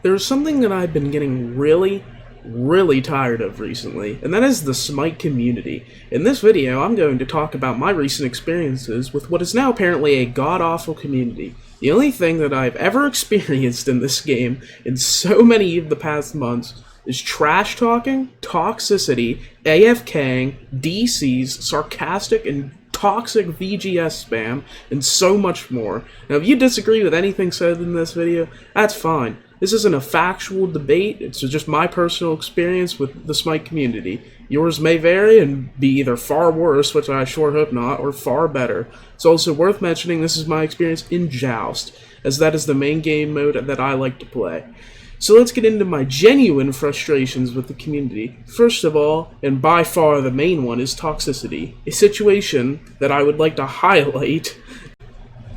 There's something that I've been getting really tired of recently, and that is the Smite community. In this video, I'm going to talk about my recent experiences with what is now apparently a god-awful community. The only thing that I've ever experienced in this game, in so many of the past months, is trash talking, toxicity, AFKing, DCs, sarcastic and toxic VGS spam, and so much more. Now, if you disagree with anything said in this video, that's fine. This isn't a factual debate, it's just my personal experience with the Smite community. Yours may vary and be either far worse, which I sure hope not, or far better. It's also worth mentioning this is my experience in Joust, as that is the main game mode that I like to play. So let's get into my genuine frustrations with the community. First of all, and by far the main one, is toxicity, a situation that I would like to highlight.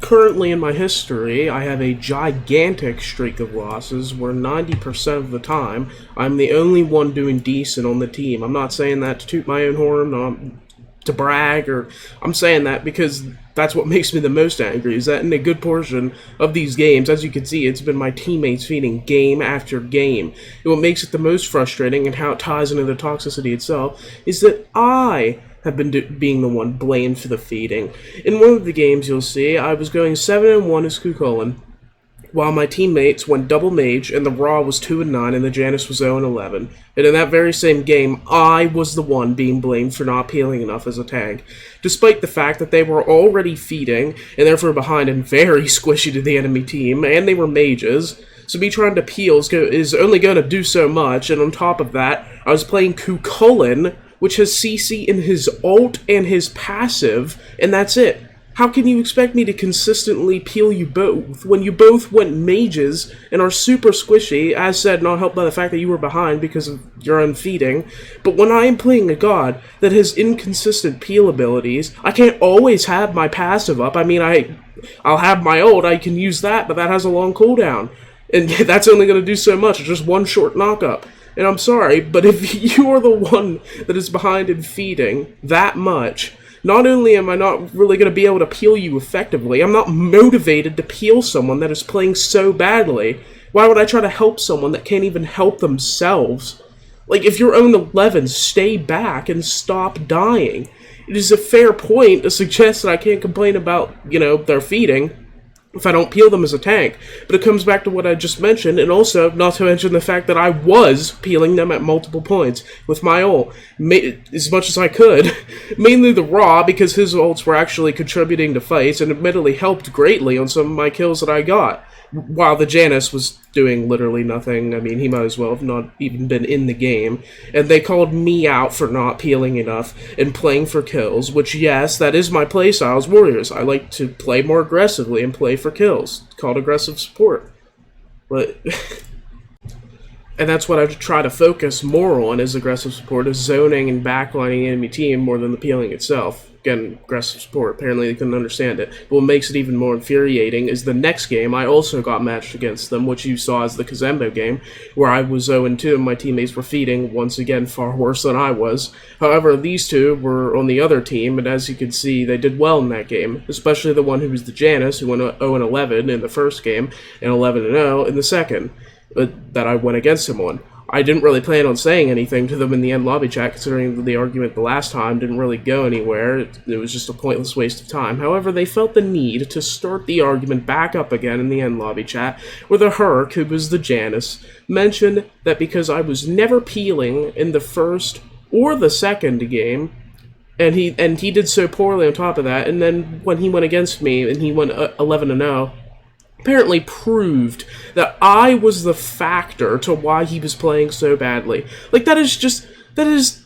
Currently in my history, I have a gigantic streak of losses where 90% of the time, I'm the only one doing decent on the team. I'm not saying that to toot my own horn, not to brag, or I'm saying that because that's what makes me the most angry, is that in a good portion of these games, as you can see, it's been my teammates feeding game after game. And what makes it the most frustrating, and how it ties into the toxicity itself, is that I have been being the one blamed for the feeding. In one of the games, you'll see, I was going 7-1 as Ghoul, while my teammates went double mage, and the Raw was 2-9, and the Janus was 0-11. And in that very same game, I was the one being blamed for not peeling enough as a tank, despite the fact that they were already feeding, and therefore behind and very squishy to the enemy team, and they were mages. So me trying to peel is only going to do so much, and on top of that, I was playing Ghoul, which has CC in his ult and his passive, and that's it. How can you expect me to consistently peel you both when you both went mages and are super squishy, as said, not helped by the fact that you were behind because of your own feeding? But when I am playing a god that has inconsistent peel abilities, I can't always have my passive up. I mean, I'll have my ult, I can use that, but that has a long cooldown. And that's only going to do so much, it's just one short knock-up. And I'm sorry, but if you are the one that is behind in feeding that much, not only am I not really going to be able to peel you effectively, I'm not motivated to peel someone that is playing so badly. Why would I try to help someone that can't even help themselves? Like, if you're own 11, stay back and stop dying. It is a fair point to suggest that I can't complain about, their feeding if I don't peel them as a tank, but it comes back to what I just mentioned, and also not to mention the fact that I was peeling them at multiple points with my ult, as much as I could, mainly the Raw, because his ults were actually contributing to fights, and admittedly helped greatly on some of my kills that I got, while the Janus was doing literally nothing. I mean, he might as well have not even been in the game, and they called me out for not peeling enough and playing for kills, which, yes, that is my playstyle as Warriors. I like to play more aggressively and play for kills, called aggressive support. But and that's what I try to focus more on, is aggressive support, is zoning and backlining the enemy team more than the peeling itself. Again, aggressive support, apparently they couldn't understand it. But what makes it even more infuriating is the next game I also got matched against them, which you saw as the Kazembo game, where I was 0-2 and my teammates were feeding, once again far worse than I was. However, these two were on the other team, and as you can see, they did well in that game, especially the one who was the Janus, who went 0-11 in the first game, and 11-0 in the second, that I went against him on. I didn't really plan on saying anything to them in the end lobby chat, considering the argument the last time didn't really go anywhere. It was just a pointless waste of time. However, they felt the need to start the argument back up again in the end lobby chat, where the Herc, who was the Janus, mentioned that because I was never peeling in the first or the second game, and he did so poorly on top of that, and then when he went against me and he went 11-0, apparently proved that I was the factor to why he was playing so badly. Like, that is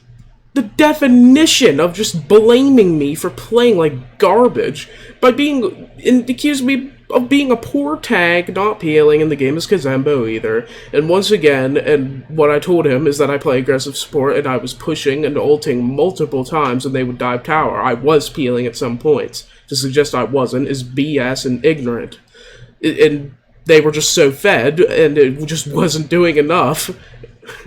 the definition of just blaming me for playing like garbage by accusing me of being a poor tank, not peeling, and the game is Kazembo either. And once again, and what I told him is that I play aggressive support, and I was pushing and ulting multiple times when they would dive tower. I was peeling at some points. To suggest I wasn't is BS and ignorant. And they were just so fed, and it just wasn't doing enough,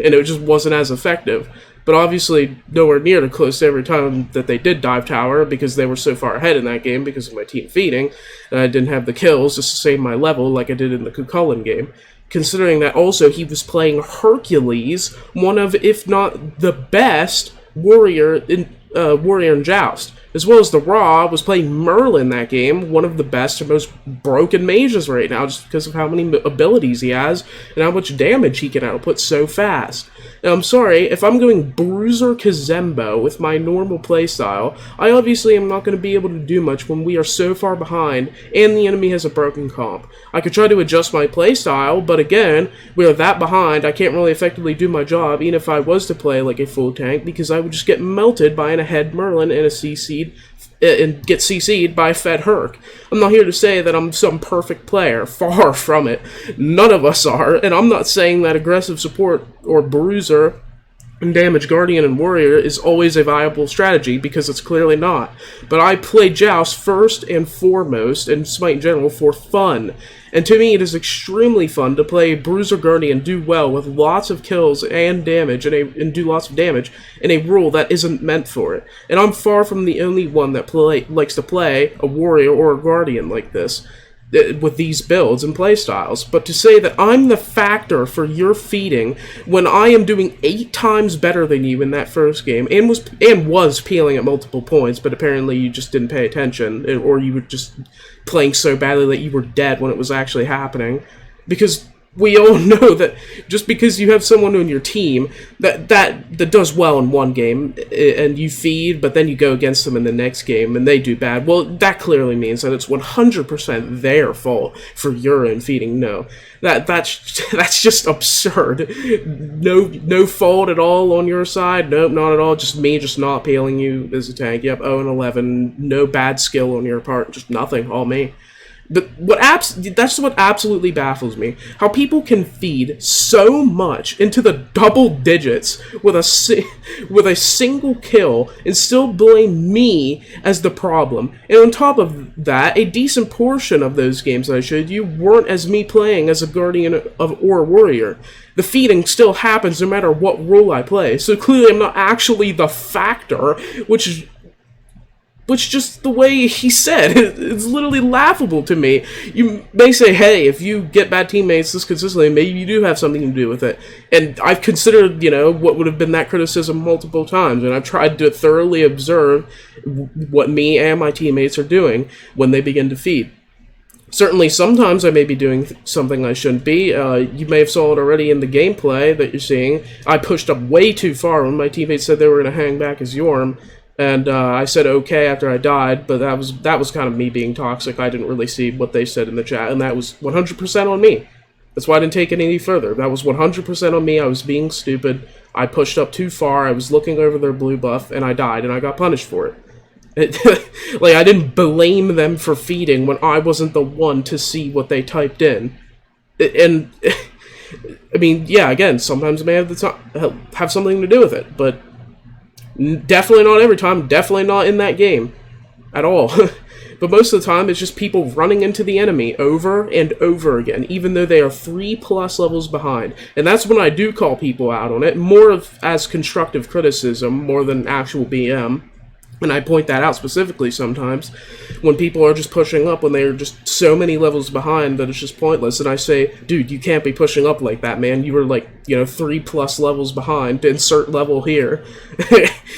and it just wasn't as effective. But obviously, nowhere near to close to every time that they did dive tower, because they were so far ahead in that game because of my team feeding, and I didn't have the kills to sustain my level like I did in the Ghoul game. considering that also he was playing Hercules, one of, if not the best, warrior in Joust. As well as the Raw was playing Merlin that game, one of the best and most broken mages right now, just because of how many abilities he has and how much damage he can output so fast. Now, I'm sorry, if I'm going Bruiser Kazembo with my normal playstyle, I obviously am not going to be able to do much when we are so far behind and the enemy has a broken comp. I could try to adjust my playstyle, but again, we are that behind, I can't really effectively do my job, even if I was to play like a full tank, because I would just get melted by an ahead Merlin and a CC'd and get CC'd by Fed Herc. I'm not here to say that I'm some perfect player, far from it. None of us are, and I'm not saying that aggressive support or bruiser and damage Guardian and Warrior is always a viable strategy, because it's clearly not. But I play Joust first and foremost, and Smite in general, for fun. And to me, it is extremely fun to play Bruiser Guardian do well with lots of kills and damage, and do lots of damage in a rule that isn't meant for it. And I'm far from the only one that likes to play a Warrior or a Guardian like this, with these builds and playstyles. But to say that I'm the factor for your feeding when I am doing 8 times better than you in that first game, and was peeling at multiple points, but apparently you just didn't pay attention, or you were just playing so badly that you were dead when it was actually happening. Because we all know that just because you have someone on your team that does well in one game, and you feed, but then you go against them in the next game and they do bad, well, that clearly means that it's 100% their fault for your own feeding. No, that's just absurd. No fault at all on your side. Nope, not at all. Just me just not peeling you as a tank. Yep, 0-11. No bad skill on your part. Just nothing. All me. But that's what absolutely baffles me. How people can feed so much into the double digits with a single kill and still blame me as the problem. And on top of that, a decent portion of those games that I showed you weren't as me playing as a Guardian or a Warrior. The feeding still happens no matter what role I play. So clearly I'm not actually the factor, which just the way he said, it's literally laughable to me. You may say, hey, if you get bad teammates this consistently, maybe you do have something to do with it. And I've considered, what would have been that criticism multiple times, and I've tried to thoroughly observe what me and my teammates are doing when they begin to feed. Certainly, sometimes I may be doing something I shouldn't be. You may have saw it already in the gameplay that you're seeing. I pushed up way too far when my teammates said they were going to hang back as Yorm. And I said okay after I died, but that was kind of me being toxic. I didn't really see what they said in the chat, and that was 100% on me. That's why I didn't take it any further. That was 100% on me. I was being stupid. I pushed up too far. I was looking over their blue buff, and I died, and I got punished for it. Like, I didn't blame them for feeding when I wasn't the one to see what they typed in. And, I mean, yeah, again, sometimes it may have something to do with it, but definitely not every time, definitely not in that game at all. But most of the time, it's just people running into the enemy over and over again, even though they are 3+ levels behind. And that's when I do call people out on it, more as constructive criticism, more than actual BM. And I point that out specifically sometimes when people are just pushing up when they're just so many levels behind that it's just pointless. And I say, dude, you can't be pushing up like that, man. You were like, 3+ levels behind. Insert level here.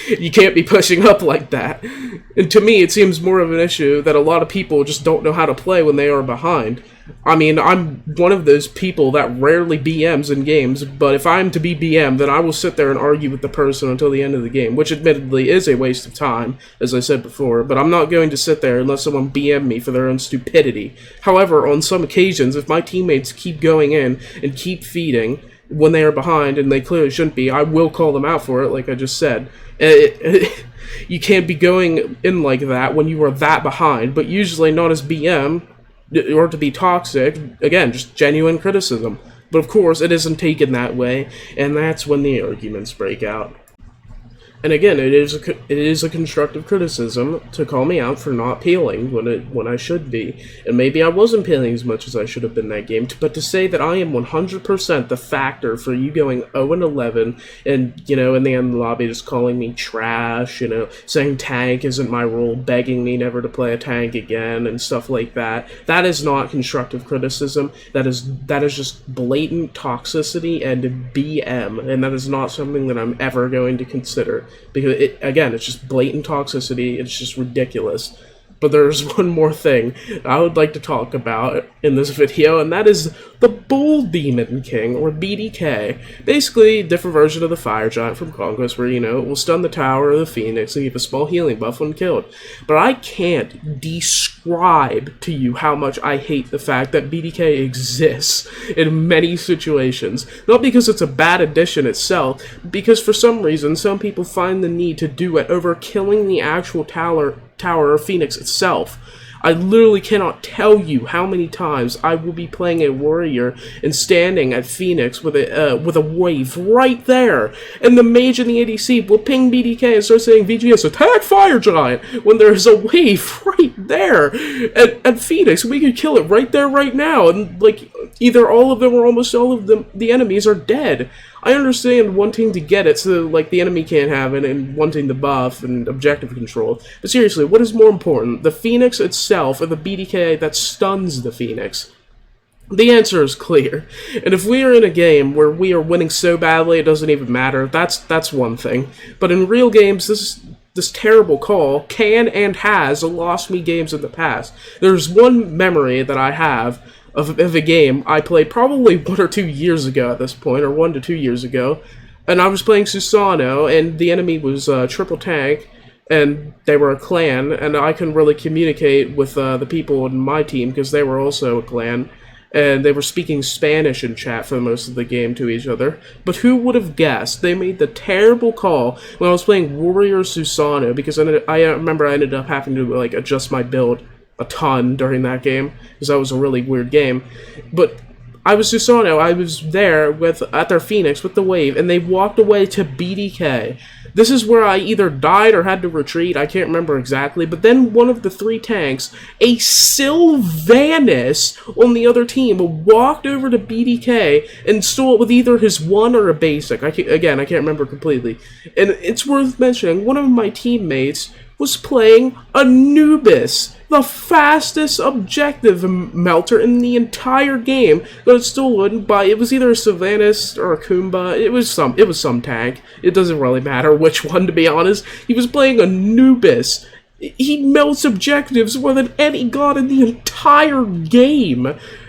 You can't be pushing up like that. And to me, it seems more of an issue that a lot of people just don't know how to play when they are behind. I mean, I'm one of those people that rarely BMs in games, but if I'm to be BM, then I will sit there and argue with the person until the end of the game, which admittedly is a waste of time, as I said before, but I'm not going to sit there and let someone BM me for their own stupidity. However, on some occasions, if my teammates keep going in and keep feeding when they are behind, and they clearly shouldn't be, I will call them out for it, like I just said. You can't be going in like that when you are that behind, but usually not as BM, or to be toxic. Again, just genuine criticism. But of course, it isn't taken that way, and that's when the arguments break out. And again, it is a constructive criticism to call me out for not peeling when I should be, and maybe I wasn't peeling as much as I should have been that game. But to say that I am 100% the factor for you going 0-11, and in the end of the lobby just calling me trash, saying tank isn't my role, begging me never to play a tank again, and stuff like that. That is not constructive criticism. That is just blatant toxicity and BM, and that is not something that I'm ever going to consider. Because, it's just blatant toxicity, it's just ridiculous. But there's one more thing I would like to talk about in this video, and that is the Bull Demon King, or BDK. Basically, a different version of the Fire Giant from Conquest, where, it will stun the tower of the Phoenix and give a small healing buff when killed. But I can't describe to you how much I hate the fact that BDK exists in many situations. Not because it's a bad addition itself, because for some reason, some people find the need to do it over killing the actual tower of Phoenix itself. I literally cannot tell you how many times I will be playing a warrior and standing at Phoenix with a wave right there, and the mage and the ADC will ping BDK and start saying VGS attack Fire Giant when there is a wave right there at Phoenix. We could kill it right there, right now, and either all of them or almost all of them, the enemies are dead. I understand wanting to get it so the enemy can't have it, and wanting the buff and objective control. But seriously, what is more important, the Phoenix itself or the BDK that stuns the Phoenix? The answer is clear. And if we are in a game where we are winning so badly it doesn't even matter, that's one thing. But in real games, this terrible call can and has lost me games in the past. There's one memory that I have of a game I played probably 1 or 2 years ago at this point, or 1 to 2 years ago, and I was playing Susano, and the enemy was triple tank, and they were a clan, and I couldn't really communicate with the people in my team because they were also a clan, and they were speaking Spanish in chat for most of the game to each other. But who would have guessed they made the terrible call when I was playing Warrior Susano, because I remember I ended up having to adjust my build a ton during that game, because that was a really weird game. But I was Susano, I was there at their Phoenix with the wave, and they walked away to BDK. This is where I either died or had to retreat, I can't remember exactly, but then one of the 3 tanks, a Sylvanas on the other team, walked over to BDK and stole it with either his 1 or a basic. I can't remember completely. And it's worth mentioning, one of my teammates was playing Anubis, the fastest objective melter in the entire game, but it still wouldn't buy. It was either a Sylvanas or a Kumba. It was some tank. It doesn't really matter which one, to be honest. He was playing Anubis. He melts objectives more than any god in the entire game.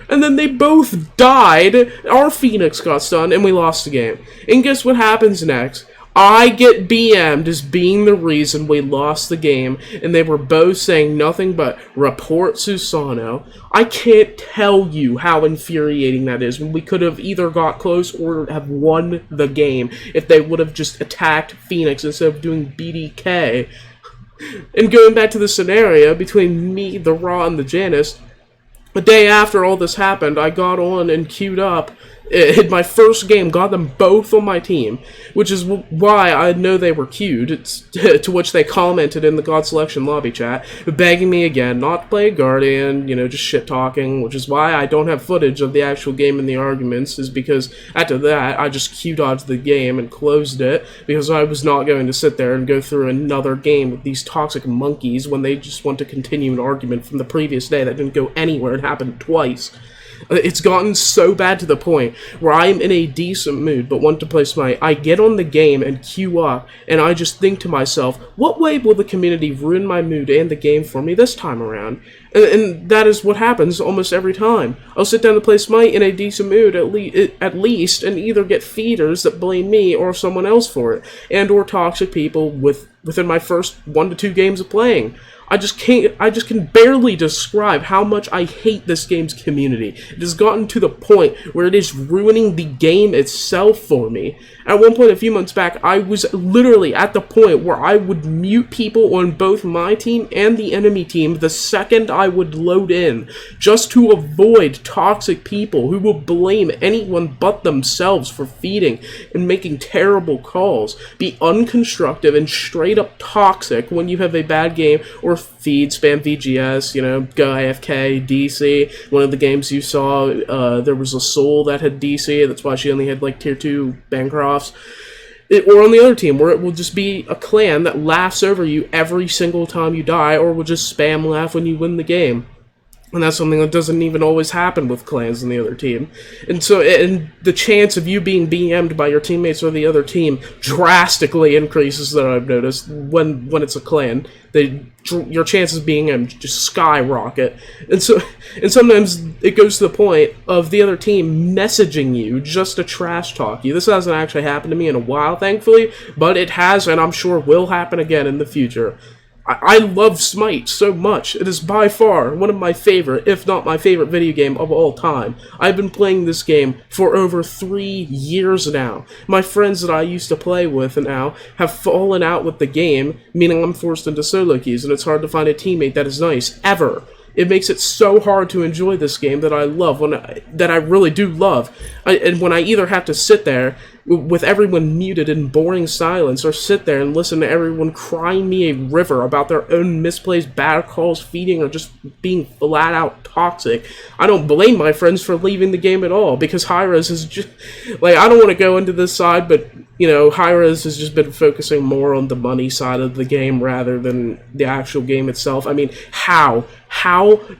And then they both died, our Phoenix got stunned, and we lost the game. And guess what happens next? I get BM'd as being the reason we lost the game, and they were both saying nothing but report Susano. I can't tell you how infuriating that is, when we could have either got close or have won the game if they would have just attacked Phoenix instead of doing BDK. And going back to the scenario between me, the Raw, and the Janus, the day after all this happened, I got on and queued up in my first game, got them both on my team, which is why I know they were queued, to which they commented in the God Selection lobby chat, begging me again not to play Guardian, just shit-talking, which is why I don't have footage of the actual game and the arguments, is because after that, I just Q-dodged the game and closed it, because I was not going to sit there and go through another game with these toxic monkeys when they just want to continue an argument from the previous day that didn't go anywhere and happened twice. It's gotten so bad to the point where I'm in a decent mood but want to play Smite. I get on the game and queue up, and I just think to myself, what way will the community ruin my mood and the game for me this time around? And that is what happens almost every time. I'll sit down to play Smite in a decent mood at least, and either get feeders that blame me or someone else for it, and or toxic people within my first 1 to 2 games of playing. I just can barely describe how much I hate this game's community. It has gotten to the point where it is ruining the game itself for me. At one point a few months back, I was literally at the point where I would mute people on both my team and the enemy team the second I would load in, just to avoid toxic people who will blame anyone but themselves for feeding and making terrible calls, be unconstructive and straight up toxic when you have a bad game, or feed, spam VGS, you know, go AFK, DC. One of the games you saw, there was a soul that had DC, that's why she only had like tier 2 Bancrofts. Or on the other team, where it will just be a clan that laughs over you every single time you die, or will just spam laugh when you win the game. And that's something that doesn't even always happen with clans in the other team. And so, and the chance of you being BM'd by your teammates or the other team drastically increases, that I've noticed, when it's a clan. Your chances of being BM'd just skyrocket. And so, and sometimes it goes to the point of the other team messaging you just to trash talk you. This hasn't actually happened to me in a while, thankfully, but it has, and I'm sure will happen again in the future. I love Smite so much. It is by far one of my favorite, if not my favorite video game of all time. I've been playing this game for over 3 years now. My friends that I used to play with now have fallen out with the game, meaning I'm forced into solo queues, and it's hard to find a teammate that is nice, ever. It makes it so hard to enjoy this game that I love, that I really do love. And when I either have to sit there with everyone muted in boring silence, or sit there and listen to everyone crying me a river about their own misplaced bad calls, feeding, or just being flat out toxic, I don't blame my friends for leaving the game at all, because Hi-Rez is just, like, I don't want to go into this side, but, you know, Hi-Rez has just been focusing more on the money side of the game rather than the actual game itself. I mean, how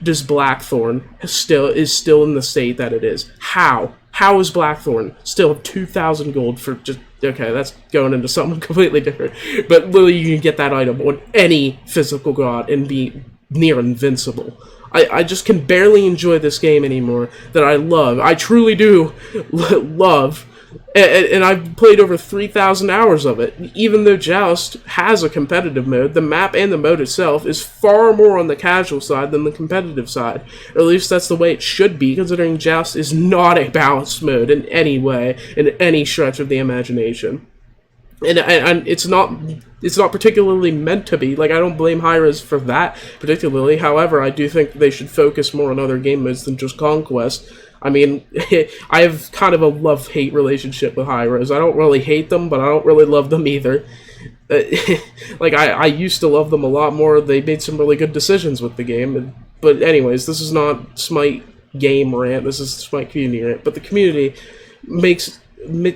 does Blackthorn is still in the state that it is? How is Blackthorn still 2,000 gold for just... Okay, that's going into something completely different. But literally, you can get that item on any physical god and be near invincible. I just can barely enjoy this game anymore that I love. I truly do love... And I've played over 3,000 hours of it. Even though Joust has a competitive mode, the map and the mode itself is far more on the casual side than the competitive side. Or at least that's the way it should be, considering Joust is not a balanced mode in any way, in any stretch of the imagination. And it's not particularly meant to be. Like, I don't blame Hi-Rez for that particularly. However, I do think they should focus more on other game modes than just Conquest. I mean, I have kind of a love-hate relationship with Hi-Rez. I don't really hate them, but I don't really love them either. Like, I used to love them a lot more. They made some really good decisions with the game. But anyways, this is not Smite game rant. This is Smite community rant. But the community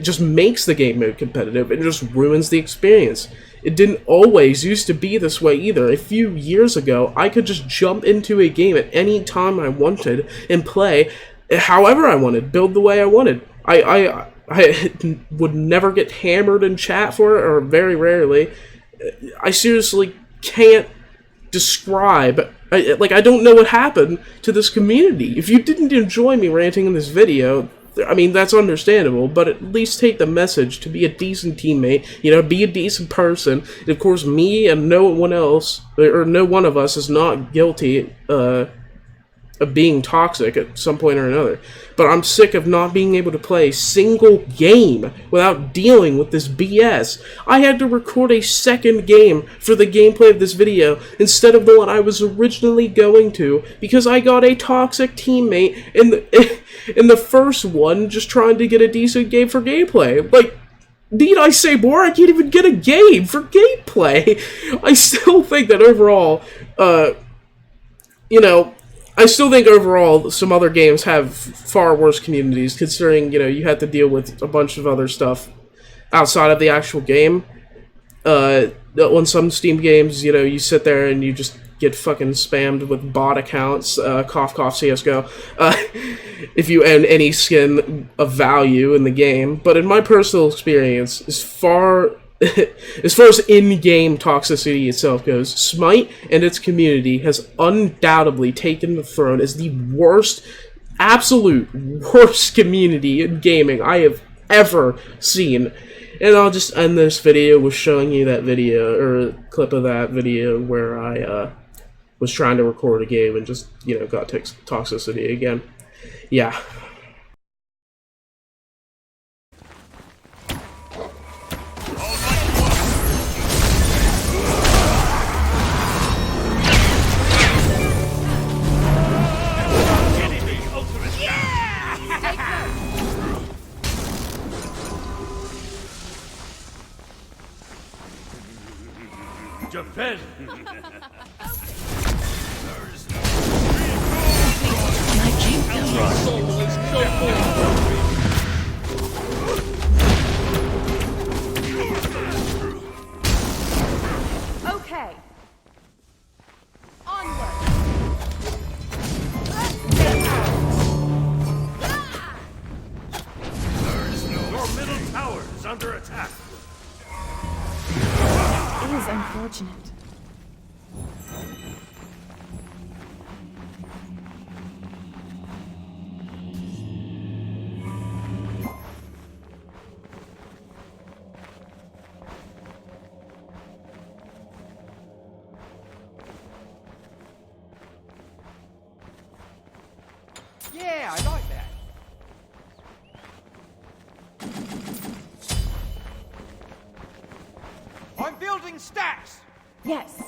just makes the game mode competitive and just ruins the experience. It didn't always used to be this way either. A few years ago, I could just jump into a game at any time I wanted and play however I wanted, build the way I wanted. I would never get hammered in chat for it, or very rarely. I seriously can't describe... I don't know what happened to this community. If you didn't enjoy me ranting in this video, I mean, that's understandable, but at least take the message to be a decent teammate, you know, be a decent person. And of course, me and no one else, or no one of us is not guilty, of being toxic at some point or another. But I'm sick of not being able to play a single game without dealing with this BS. I had to record a second game for the gameplay of this video instead of the one I was originally going to, because I got a toxic teammate in the first one just trying to get a decent game for gameplay. Like, need I say more? I can't even get a game for gameplay. I still think that overall, I still think overall some other games have far worse communities, considering, you had to deal with a bunch of other stuff outside of the actual game. On some Steam games, you sit there and you just get fucking spammed with bot accounts, cough cough CSGO, if you own any skin of value in the game. But in my personal experience, as far as in-game toxicity itself goes, Smite and its community has undoubtedly taken the throne as the worst, absolute worst community in gaming I have ever seen. And I'll just end this video with showing you that video, or a clip of that video, where I was trying to record a game and just, got toxicity again. Yeah. Defend! My kingdom. Soul is so full! Okay. Onward. Your middle tower is under attack! It is unfortunate. Yeah, I like that. I'm building stacks! Yes.